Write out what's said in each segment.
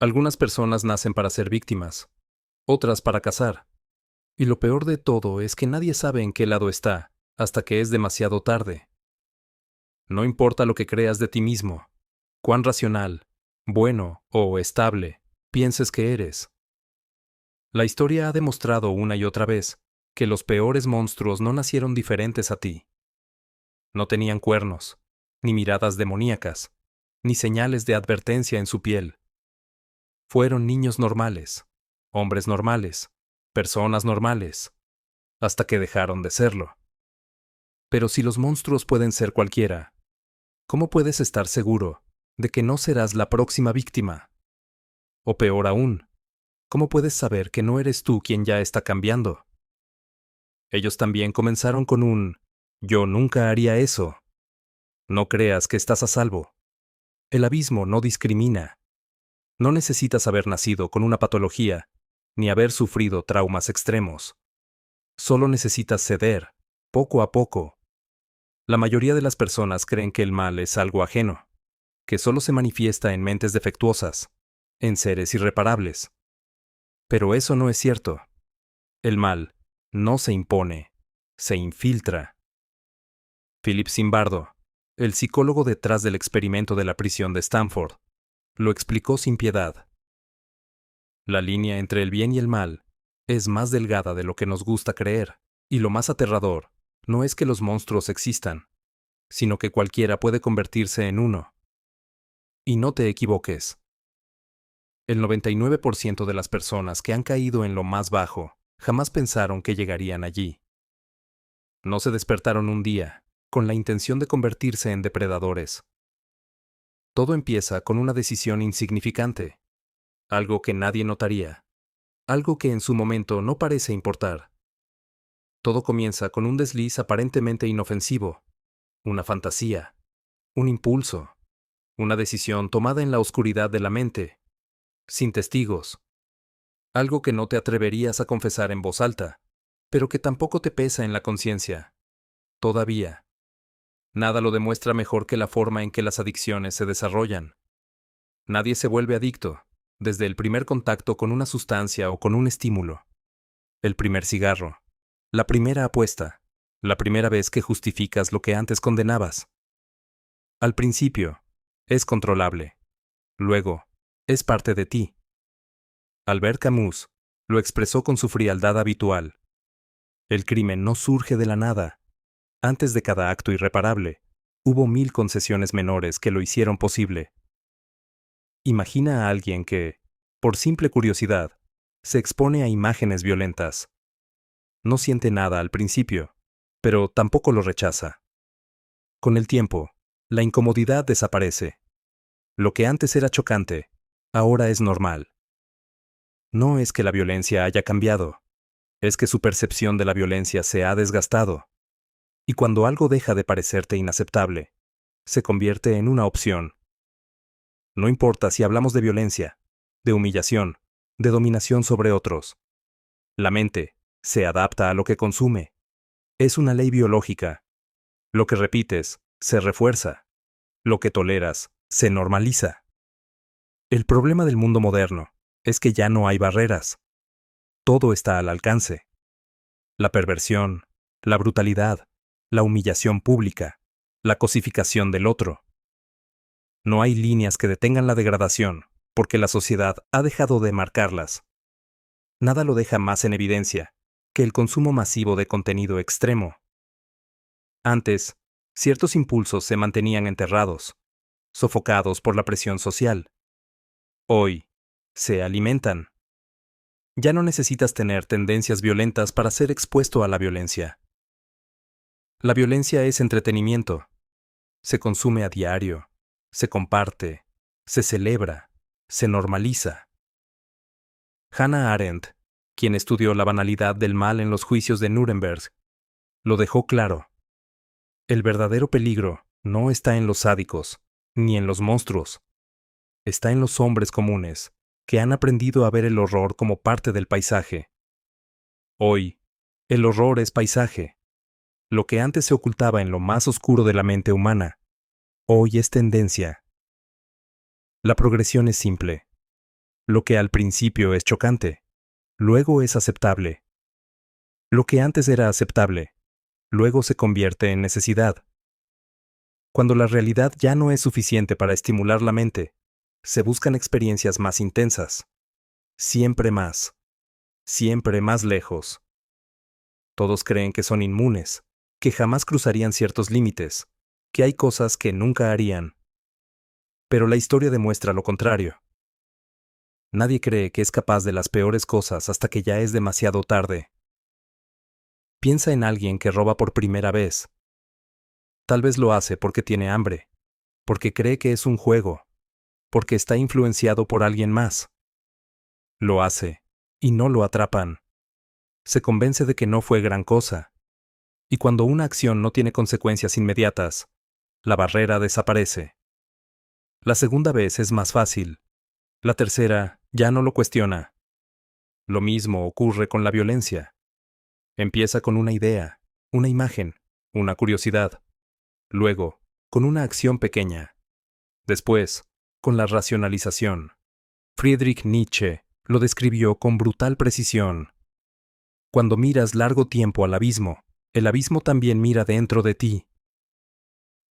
Algunas personas nacen para ser víctimas, otras para cazar. Y lo peor de todo es que nadie sabe en qué lado está, hasta que es demasiado tarde. No importa lo que creas de ti mismo, cuán racional, bueno o estable pienses que eres. La historia ha demostrado una y otra vez que los peores monstruos no nacieron diferentes a ti. No tenían cuernos, ni miradas demoníacas, ni señales de advertencia en su piel. Fueron niños normales, hombres normales, personas normales, hasta que dejaron de serlo. Pero si los monstruos pueden ser cualquiera, ¿cómo puedes estar seguro de que no serás la próxima víctima? O peor aún, ¿cómo puedes saber que no eres tú quien ya está cambiando? Ellos también comenzaron con un «yo nunca haría eso». No creas que estás a salvo. El abismo no discrimina. No necesitas haber nacido con una patología, ni haber sufrido traumas extremos. Solo necesitas ceder, poco a poco. La mayoría de las personas creen que el mal es algo ajeno, que solo se manifiesta en mentes defectuosas, en seres irreparables. Pero eso no es cierto. El mal no se impone, se infiltra. Philip Zimbardo, el psicólogo detrás del experimento de la prisión de Stanford, lo explicó sin piedad. La línea entre el bien y el mal es más delgada de lo que nos gusta creer, y lo más aterrador no es que los monstruos existan, sino que cualquiera puede convertirse en uno. Y no te equivoques. El 99% de las personas que han caído en lo más bajo jamás pensaron que llegarían allí. No se despertaron un día con la intención de convertirse en depredadores. Todo empieza con una decisión insignificante, algo que nadie notaría, algo que en su momento no parece importar. Todo comienza con un desliz aparentemente inofensivo, una fantasía, un impulso, una decisión tomada en la oscuridad de la mente, sin testigos. Algo que no te atreverías a confesar en voz alta, pero que tampoco te pesa en la conciencia. Todavía. Nada lo demuestra mejor que la forma en que las adicciones se desarrollan. Nadie se vuelve adicto desde el primer contacto con una sustancia o con un estímulo. El primer cigarro, la primera apuesta, la primera vez que justificas lo que antes condenabas. Al principio, es controlable. Luego, es parte de ti. Albert Camus lo expresó con su frialdad habitual. El crimen no surge de la nada. Antes de cada acto irreparable, hubo 1000 concesiones menores que lo hicieron posible. Imagina a alguien que, por simple curiosidad, se expone a imágenes violentas. No siente nada al principio, pero tampoco lo rechaza. Con el tiempo, la incomodidad desaparece. Lo que antes era chocante, ahora es normal. No es que la violencia haya cambiado, es que su percepción de la violencia se ha desgastado. Y cuando algo deja de parecerte inaceptable, se convierte en una opción. No importa si hablamos de violencia, de humillación, de dominación sobre otros. La mente se adapta a lo que consume. Es una ley biológica. Lo que repites se refuerza. Lo que toleras se normaliza. El problema del mundo moderno es que ya no hay barreras. Todo está al alcance. La perversión, la brutalidad, la humillación pública, la cosificación del otro. No hay líneas que detengan la degradación, porque la sociedad ha dejado de marcarlas. Nada lo deja más en evidencia que el consumo masivo de contenido extremo. Antes, ciertos impulsos se mantenían enterrados, sofocados por la presión social. Hoy, se alimentan. Ya no necesitas tener tendencias violentas para ser expuesto a la violencia. La violencia es entretenimiento. Se consume a diario, se comparte, se celebra, se normaliza. Hannah Arendt, quien estudió la banalidad del mal en los juicios de Nuremberg, lo dejó claro. El verdadero peligro no está en los sádicos, ni en los monstruos. Está en los hombres comunes, que han aprendido a ver el horror como parte del paisaje. Hoy, el horror es paisaje. Lo que antes se ocultaba en lo más oscuro de la mente humana, hoy es tendencia. La progresión es simple. Lo que al principio es chocante, luego es aceptable. Lo que antes era aceptable, luego se convierte en necesidad. Cuando la realidad ya no es suficiente para estimular la mente, se buscan experiencias más intensas. Siempre más lejos. Todos creen que son inmunes, que jamás cruzarían ciertos límites, que hay cosas que nunca harían. Pero la historia demuestra lo contrario. Nadie cree que es capaz de las peores cosas hasta que ya es demasiado tarde. Piensa en alguien que roba por primera vez. Tal vez lo hace porque tiene hambre, porque cree que es un juego, porque está influenciado por alguien más. Lo hace, y no lo atrapan. Se convence de que no fue gran cosa. Y cuando una acción no tiene consecuencias inmediatas, la barrera desaparece. La segunda vez es más fácil. La tercera ya no lo cuestiona. Lo mismo ocurre con la violencia. Empieza con una idea, una imagen, una curiosidad. Luego, con una acción pequeña. Después, con la racionalización. Friedrich Nietzsche lo describió con brutal precisión. Cuando miras largo tiempo al abismo, el abismo también mira dentro de ti.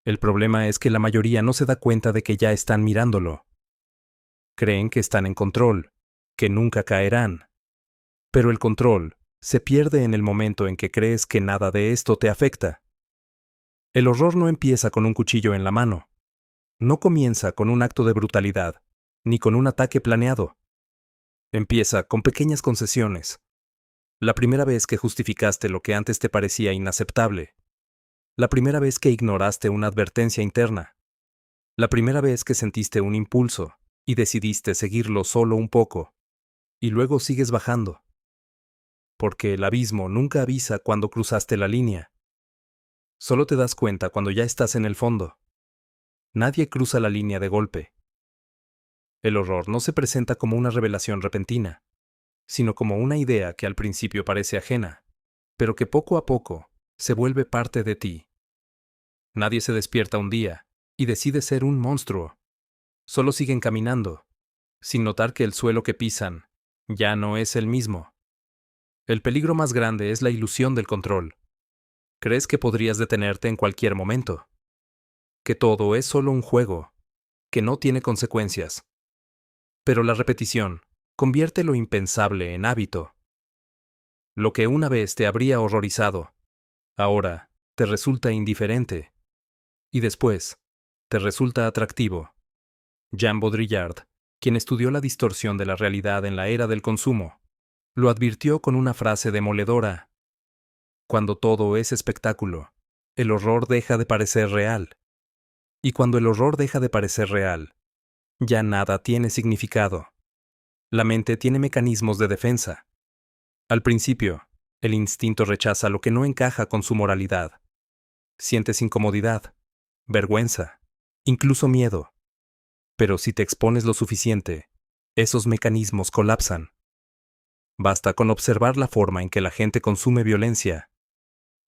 El problema es que la mayoría no se da cuenta de que ya están mirándolo. Creen que están en control, que nunca caerán. Pero el control se pierde en el momento en que crees que nada de esto te afecta. El horror no empieza con un cuchillo en la mano. No comienza con un acto de brutalidad, ni con un ataque planeado. Empieza con pequeñas concesiones. La primera vez que justificaste lo que antes te parecía inaceptable. La primera vez que ignoraste una advertencia interna. La primera vez que sentiste un impulso y decidiste seguirlo solo un poco. Y luego sigues bajando. Porque el abismo nunca avisa cuando cruzaste la línea. Solo te das cuenta cuando ya estás en el fondo. Nadie cruza la línea de golpe. El horror no se presenta como una revelación repentina, sino como una idea que al principio parece ajena, pero que poco a poco se vuelve parte de ti. Nadie se despierta un día y decide ser un monstruo. Solo siguen caminando, sin notar que el suelo que pisan ya no es el mismo. El peligro más grande es la ilusión del control. Crees que podrías detenerte en cualquier momento, que todo es solo un juego, que no tiene consecuencias. Pero la repetición convierte lo impensable en hábito. Lo que una vez te habría horrorizado, ahora te resulta indiferente. Y después, te resulta atractivo. Jean Baudrillard, quien estudió la distorsión de la realidad en la era del consumo, lo advirtió con una frase demoledora. Cuando todo es espectáculo, el horror deja de parecer real. Y cuando el horror deja de parecer real, ya nada tiene significado. La mente tiene mecanismos de defensa. Al principio, el instinto rechaza lo que no encaja con su moralidad. Sientes incomodidad, vergüenza, incluso miedo. Pero si te expones lo suficiente, esos mecanismos colapsan. Basta con observar la forma en que la gente consume violencia.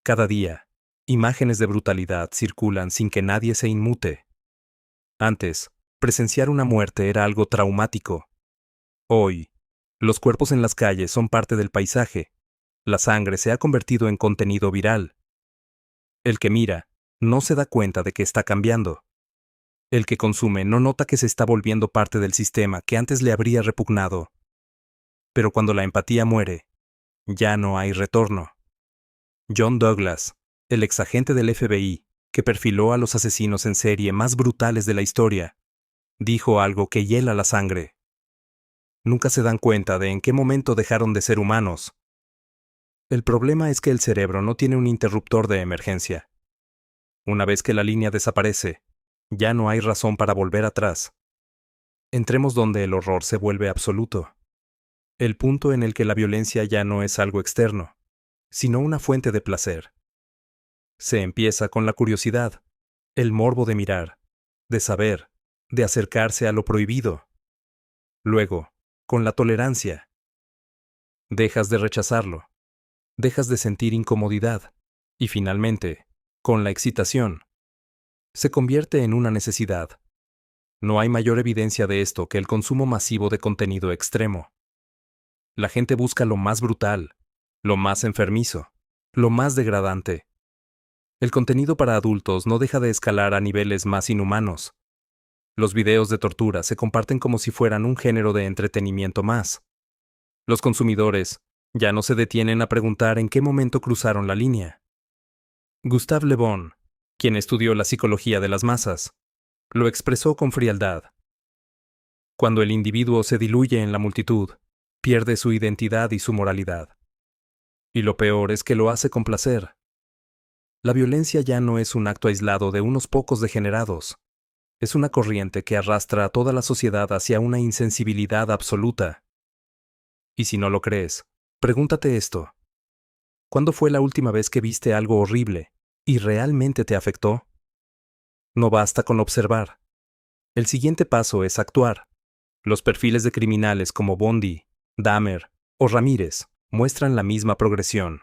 Cada día, imágenes de brutalidad circulan sin que nadie se inmute. Antes, presenciar una muerte era algo traumático. Hoy, los cuerpos en las calles son parte del paisaje. La sangre se ha convertido en contenido viral. El que mira, no se da cuenta de que está cambiando. El que consume no nota que se está volviendo parte del sistema que antes le habría repugnado. Pero cuando la empatía muere, ya no hay retorno. John Douglas, el exagente del FBI, que perfiló a los asesinos en serie más brutales de la historia, dijo algo que hiela la sangre. Nunca se dan cuenta de en qué momento dejaron de ser humanos. El problema es que el cerebro no tiene un interruptor de emergencia. Una vez que la línea desaparece, ya no hay razón para volver atrás. Entremos donde el horror se vuelve absoluto. El punto en el que la violencia ya no es algo externo, sino una fuente de placer. Se empieza con la curiosidad, el morbo de mirar, de saber, de acercarse a lo prohibido. Luego, con la tolerancia. Dejas de rechazarlo, dejas de sentir incomodidad, y finalmente, con la excitación. Se convierte en una necesidad. No hay mayor evidencia de esto que el consumo masivo de contenido extremo. La gente busca lo más brutal, lo más enfermizo, lo más degradante. El contenido para adultos no deja de escalar a niveles más inhumanos. Los videos de tortura se comparten como si fueran un género de entretenimiento más. Los consumidores ya no se detienen a preguntar en qué momento cruzaron la línea. Gustave Le Bon, quien estudió la psicología de las masas, lo expresó con frialdad. Cuando el individuo se diluye en la multitud, pierde su identidad y su moralidad. Y lo peor es que lo hace con placer. La violencia ya no es un acto aislado de unos pocos degenerados. Es una corriente que arrastra a toda la sociedad hacia una insensibilidad absoluta. Y si no lo crees, pregúntate esto. ¿Cuándo fue la última vez que viste algo horrible y realmente te afectó? No basta con observar. El siguiente paso es actuar. Los perfiles de criminales como Bundy, Dahmer o Ramírez muestran la misma progresión.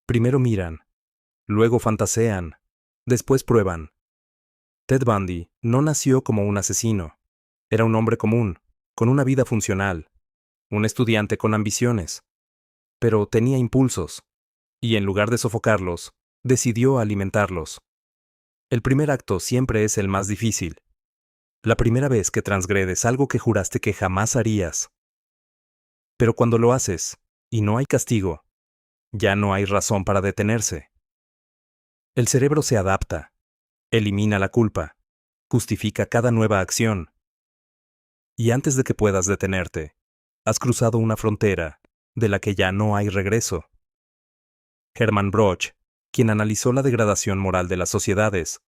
Primero miran, luego fantasean, después prueban. Ted Bundy no nació como un asesino. Era un hombre común, con una vida funcional, un estudiante con ambiciones. Pero tenía impulsos, y en lugar de sofocarlos, decidió alimentarlos. El primer acto siempre es el más difícil. La primera vez que transgredes algo que juraste que jamás harías. Pero cuando lo haces, y no hay castigo, ya no hay razón para detenerse. El cerebro se adapta, elimina la culpa, justifica cada nueva acción. Y antes de que puedas detenerte, has cruzado una frontera de la que ya no hay regreso. Hermann Broch, quien analizó la degradación moral de las sociedades,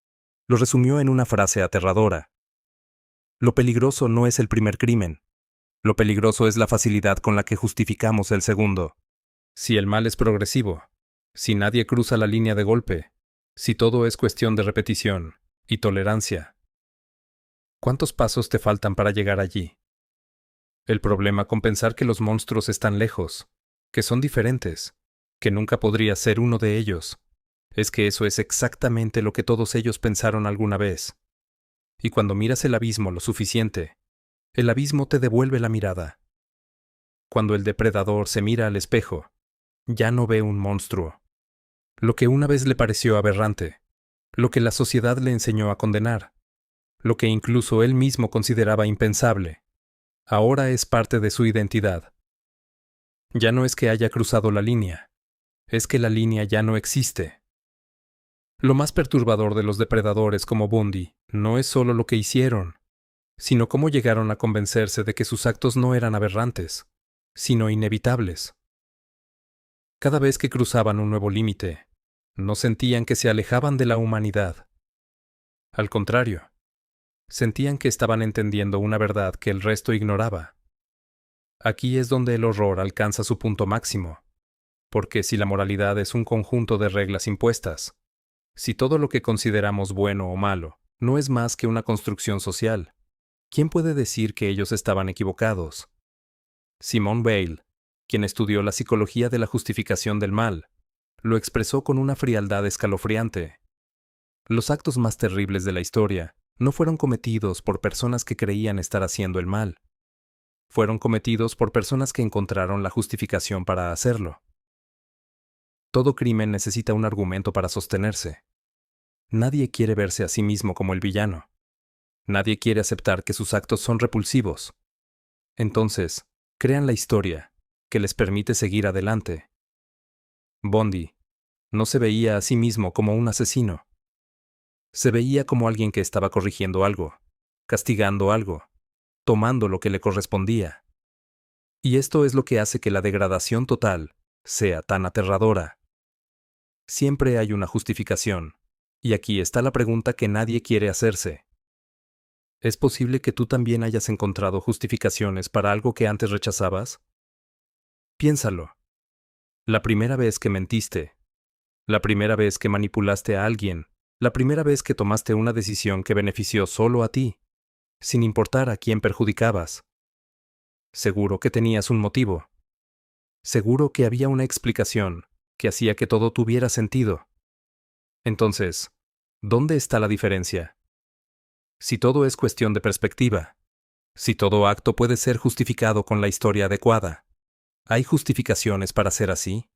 lo resumió en una frase aterradora. Lo peligroso no es el primer crimen. Lo peligroso es la facilidad con la que justificamos el segundo. Si el mal es progresivo, si nadie cruza la línea de golpe, si todo es cuestión de repetición y tolerancia, ¿cuántos pasos te faltan para llegar allí? El problema con pensar que los monstruos están lejos, que son diferentes, que nunca podría ser uno de ellos, es que eso es exactamente lo que todos ellos pensaron alguna vez. Y cuando miras el abismo lo suficiente, el abismo te devuelve la mirada. Cuando el depredador se mira al espejo, ya no ve un monstruo. Lo que una vez le pareció aberrante, lo que la sociedad le enseñó a condenar, lo que incluso él mismo consideraba impensable, ahora es parte de su identidad. Ya no es que haya cruzado la línea, es que la línea ya no existe. Lo más perturbador de los depredadores como Bundy no es solo lo que hicieron, sino cómo llegaron a convencerse de que sus actos no eran aberrantes, sino inevitables. Cada vez que cruzaban un nuevo límite, no sentían que se alejaban de la humanidad. Al contrario, sentían que estaban entendiendo una verdad que el resto ignoraba. Aquí es donde el horror alcanza su punto máximo, porque si la moralidad es un conjunto de reglas impuestas, si todo lo que consideramos bueno o malo no es más que una construcción social, ¿quién puede decir que ellos estaban equivocados? Simone Weil, quien estudió la psicología de la justificación del mal, lo expresó con una frialdad escalofriante. Los actos más terribles de la historia no fueron cometidos por personas que creían estar haciendo el mal. Fueron cometidos por personas que encontraron la justificación para hacerlo. Todo crimen necesita un argumento para sostenerse. Nadie quiere verse a sí mismo como el villano. Nadie quiere aceptar que sus actos son repulsivos. Entonces, crean la historia que les permite seguir adelante. Bundy no se veía a sí mismo como un asesino. Se veía como alguien que estaba corrigiendo algo, castigando algo, tomando lo que le correspondía. Y esto es lo que hace que la degradación total sea tan aterradora. Siempre hay una justificación, y aquí está la pregunta que nadie quiere hacerse. ¿Es posible que tú también hayas encontrado justificaciones para algo que antes rechazabas? Piénsalo. La primera vez que mentiste, la primera vez que manipulaste a alguien, la primera vez que tomaste una decisión que benefició solo a ti, sin importar a quién perjudicabas. Seguro que tenías un motivo. Seguro que había una explicación que hacía que todo tuviera sentido. Entonces, ¿dónde está la diferencia? Si todo es cuestión de perspectiva, si todo acto puede ser justificado con la historia adecuada, ¿hay justificaciones para ser así?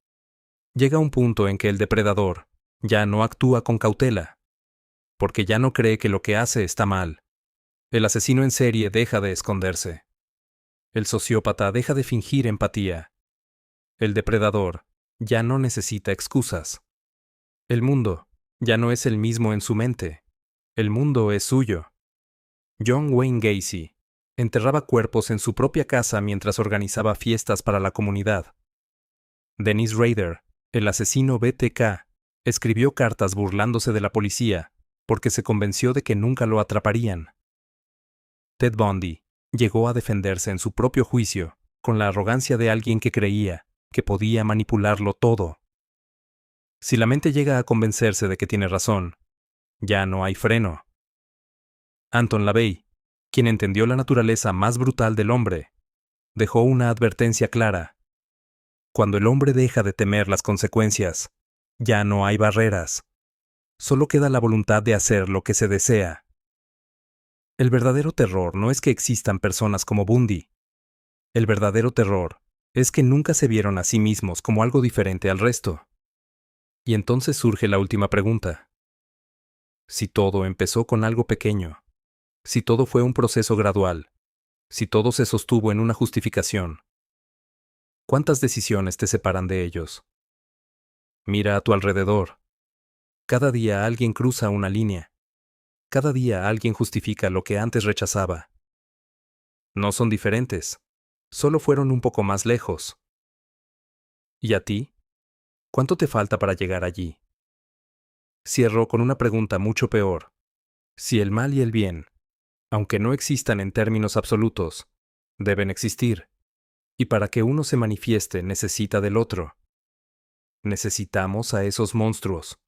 Llega un punto en que el depredador ya no actúa con cautela, porque ya no cree que lo que hace está mal. El asesino en serie deja de esconderse. El sociópata deja de fingir empatía. El depredador ya no necesita excusas. El mundo ya no es el mismo en su mente. El mundo es suyo. John Wayne Gacy enterraba cuerpos en su propia casa mientras organizaba fiestas para la comunidad. Dennis Rader, el asesino BTK, escribió cartas burlándose de la policía porque se convenció de que nunca lo atraparían. Ted Bundy llegó a defenderse en su propio juicio con la arrogancia de alguien que creía que podía manipularlo todo. Si la mente llega a convencerse de que tiene razón, ya no hay freno. Anton LaVey, quien entendió la naturaleza más brutal del hombre, dejó una advertencia clara. Cuando el hombre deja de temer las consecuencias, ya no hay barreras. Solo queda la voluntad de hacer lo que se desea. El verdadero terror no es que existan personas como Bundy. El verdadero terror es que nunca se vieron a sí mismos como algo diferente al resto. Y entonces surge la última pregunta. Si todo empezó con algo pequeño, si todo fue un proceso gradual, si todo se sostuvo en una justificación, ¿cuántas decisiones te separan de ellos? Mira a tu alrededor. Cada día alguien cruza una línea. Cada día alguien justifica lo que antes rechazaba. No son diferentes, solo fueron un poco más lejos. ¿Y a ti? ¿Cuánto te falta para llegar allí? Cierro con una pregunta mucho peor. Si el mal y el bien, aunque no existan en términos absolutos, deben existir, y para que uno se manifieste necesita del otro, ¿necesitamos a esos monstruos